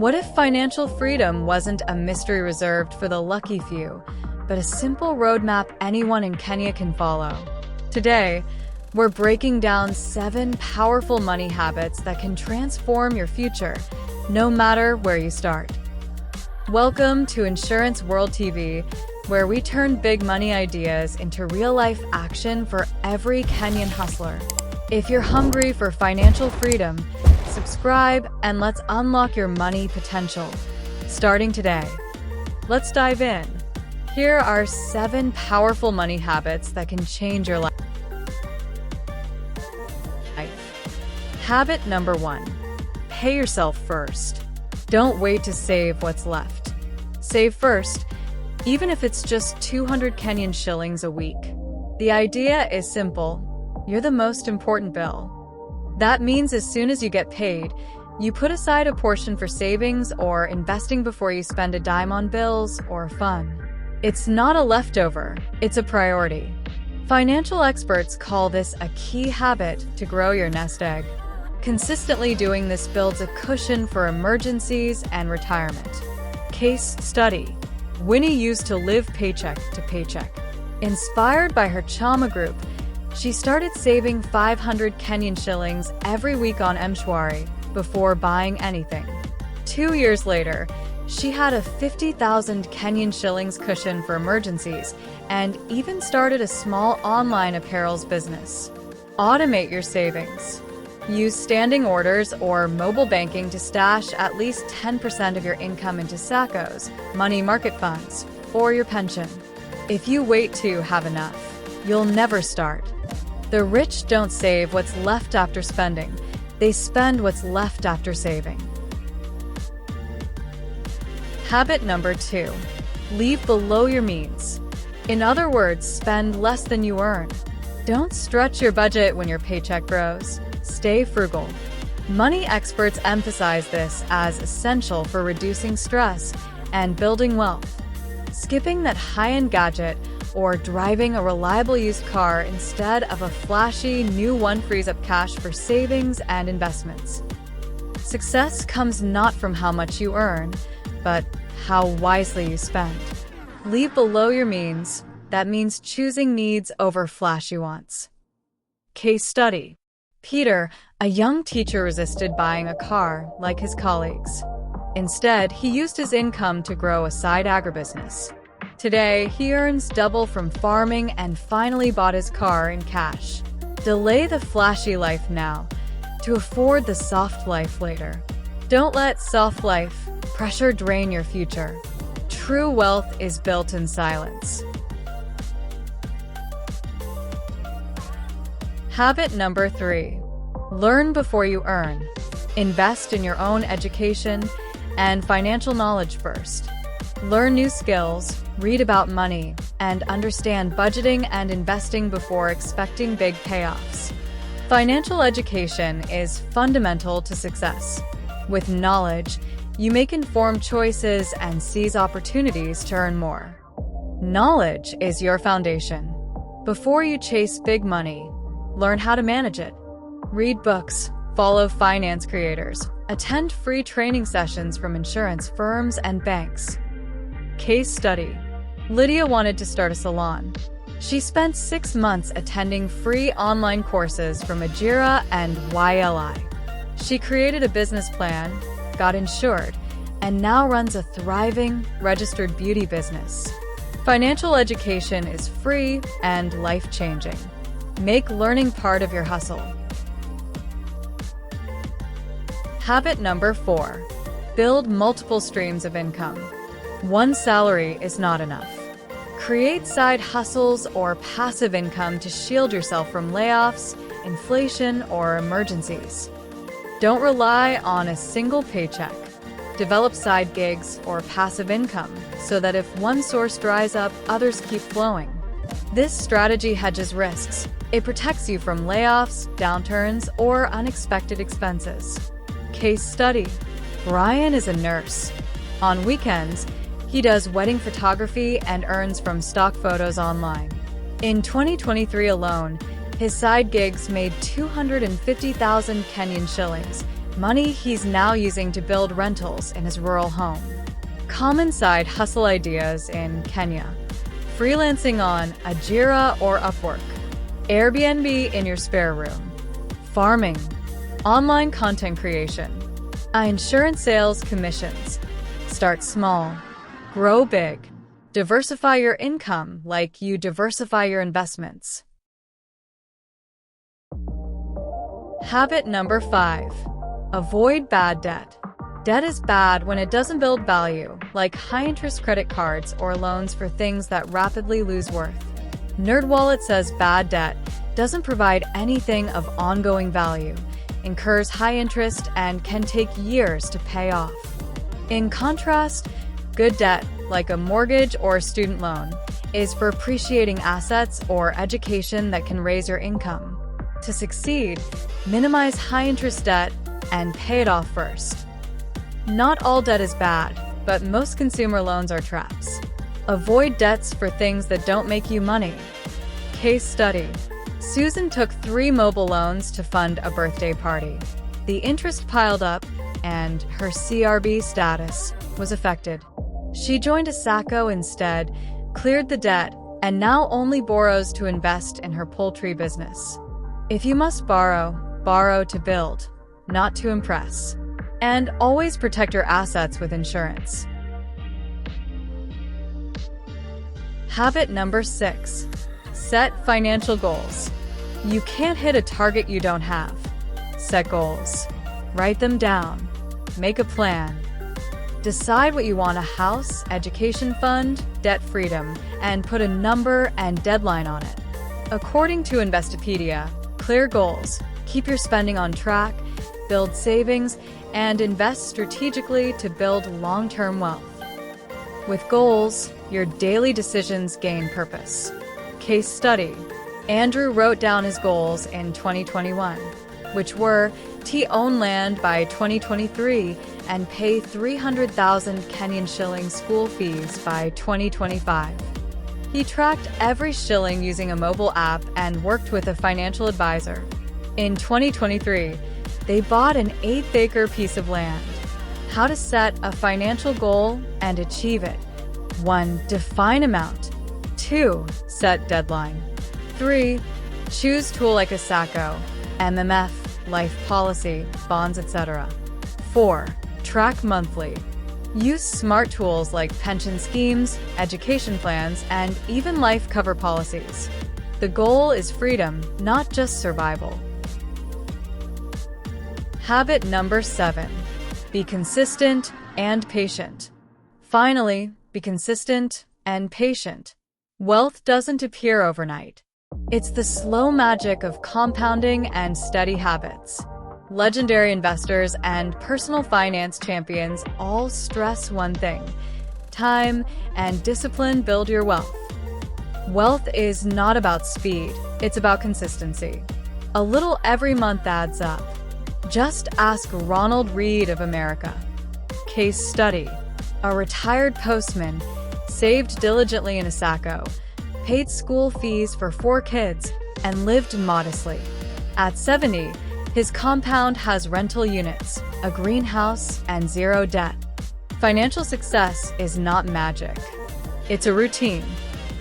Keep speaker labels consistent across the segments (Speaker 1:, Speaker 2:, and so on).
Speaker 1: What if financial freedom wasn't a mystery reserved for the lucky few, but a simple roadmap anyone in Kenya can follow? Today, we're breaking down 7 powerful money habits that can transform your future, no matter where you start. Welcome to Insurance World TV, where we turn big money ideas into real-life action for every Kenyan hustler. If you're hungry for financial freedom, subscribe and let's unlock your money potential. Starting today. Let's dive in. Here are 7 powerful money habits that can change your life. Habit number 1. Pay yourself first. Don't wait to save what's left. Save first, even if it's just 200 Kenyan shillings a week. The idea is simple. You're the most important bill. That means as soon as you get paid, you put aside a portion for savings or investing before you spend a dime on bills or fun. It's not a leftover, it's a priority. Financial experts call this a key habit to grow your nest egg. Consistently doing this builds a cushion for emergencies and retirement. Case study. Winnie used to live paycheck to paycheck. Inspired by her Chama group, she started saving 500 Kenyan shillings every week on Mshwari before buying anything. 2 years later, she had a 50,000 Kenyan shillings cushion for emergencies and even started a small online apparels business. Automate your savings. Use standing orders or mobile banking to stash at least 10% of your income into SACCOs, money market funds, or your pension. If you wait to have enough, you'll never start. The rich don't save what's left after spending. They spend what's left after saving. Habit number 2. Leave below your means. In other words, spend less than you earn. Don't stretch your budget when your paycheck grows. Stay frugal. Money experts emphasize this as essential for reducing stress and building wealth. Skipping that high-end gadget or driving a reliable used car instead of a flashy new one frees up cash for savings and investments. Success comes not from how much you earn, but how wisely you spend. Leave below your means. That means choosing needs over flashy wants. Case study. Peter, a young teacher, resisted buying a car like his colleagues. Instead, he used his income to grow a side agribusiness. Today, he earns double from farming and finally bought his car in cash. Delay the flashy life now to afford the soft life later. Don't let soft life pressure drain your future. True wealth is built in silence. Habit number 3. Learn before you earn. Invest in your own education and financial knowledge first. Learn new skills, read about money, and understand budgeting and investing before expecting big payoffs. Financial education is fundamental to success. With knowledge, you make informed choices and seize opportunities to earn more. Knowledge is your foundation. Before you chase big money, learn how to manage it. Read books, follow finance creators, attend free training sessions from insurance firms and banks. Case study. Lydia wanted to start a salon. She spent 6 months attending free online courses from Ajira and YLI. She created a business plan, got insured, and now runs a thriving, registered beauty business. Financial education is free and life-changing. Make learning part of your hustle. Habit number 4. Build multiple streams of income. One salary is not enough. Create side hustles or passive income to shield yourself from layoffs, inflation, or emergencies. Don't rely on a single paycheck. Develop side gigs or passive income so that if one source dries up, others keep flowing. This strategy hedges risks. It protects you from layoffs, downturns, or unexpected expenses. Case study. Brian is a nurse. On weekends, he does wedding photography and earns from stock photos online. In 2023 alone, his side gigs made 250,000 Kenyan shillings, money he's now using to build rentals in his rural home. Common side hustle ideas in Kenya: freelancing on Ajira or Upwork, Airbnb in your spare room, farming, online content creation, insurance sales commissions. Start small, grow big. Diversify your income like you diversify your investments. Habit number 5. Avoid bad debt. Debt is bad when it doesn't build value, like high-interest credit cards or loans for things that rapidly lose worth. NerdWallet says bad debt doesn't provide anything of ongoing value, incurs high interest, and can take years to pay off. In contrast, good debt, like a mortgage or a student loan, is for appreciating assets or education that can raise your income. To succeed, minimize high-interest debt and pay it off first. Not all debt is bad, but most consumer loans are traps. Avoid debts for things that don't make you money. Case study: Susan took 3 mobile loans to fund a birthday party. The interest piled up, and her CRB status was affected. She joined a SACCO instead, cleared the debt, and now only borrows to invest in her poultry business. If you must borrow, borrow to build, not to impress. And always protect your assets with insurance. Habit number 6. Set financial goals. You can't hit a target you don't have. Set goals. Write them down. Make a plan. Decide what you want: a house, education fund, debt freedom, and put a number and deadline on it. According to Investopedia, clear goals, keep your spending on track, build savings, and invest strategically to build long-term wealth. With goals, your daily decisions gain purpose. Case study: Andrew wrote down his goals in 2021, which were to own land by 2023 and pay 300,000 Kenyan shillings school fees by 2025. He tracked every shilling using a mobile app and worked with a financial advisor. In 2023, they bought an 8-acre piece of land. How to set a financial goal and achieve it: 1. Define amount. 2. Set deadline. 3. Choose tool like a SACCO, MMF, life policy, bonds, etc. 4. Track monthly. Use smart tools like pension schemes, education plans, and even life cover policies. The goal is freedom, not just survival. Habit number 7. Be consistent and patient. Finally, be consistent and patient. Wealth doesn't appear overnight. It's the slow magic of compounding and steady habits. Legendary investors and personal finance champions all stress one thing: time and discipline build your wealth. Wealth is not about speed, it's about consistency. A little every month adds up. Just ask Ronald Reed of America. Case study: a retired postman saved diligently in a SACCO, paid school fees for 4 kids, and lived modestly. At 70, his compound has rental units, a greenhouse, and 0 debt. Financial success is not magic. It's a routine.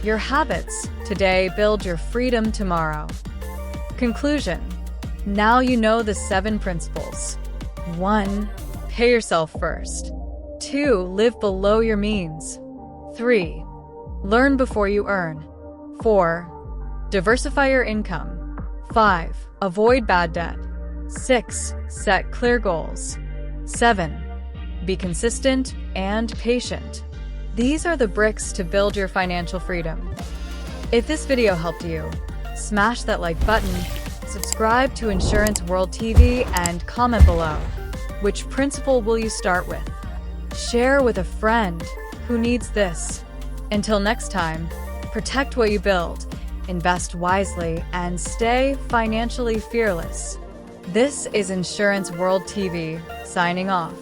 Speaker 1: Your habits today build your freedom tomorrow. Conclusion: now you know the 7 principles. 1. Pay yourself first. 2. Live below your means. 3. Learn before you earn. 4. Diversify your income. 5. Avoid bad debt. 6. Set clear goals. 7. Be consistent and patient. These are the bricks to build your financial freedom. If this video helped you, smash that like button, subscribe to Insurance World TV, and comment below. Which principle will you start with? Share with a friend who needs this. Until next time, protect what you build, invest wisely, and stay financially fearless. This is Insurance World TV, signing off.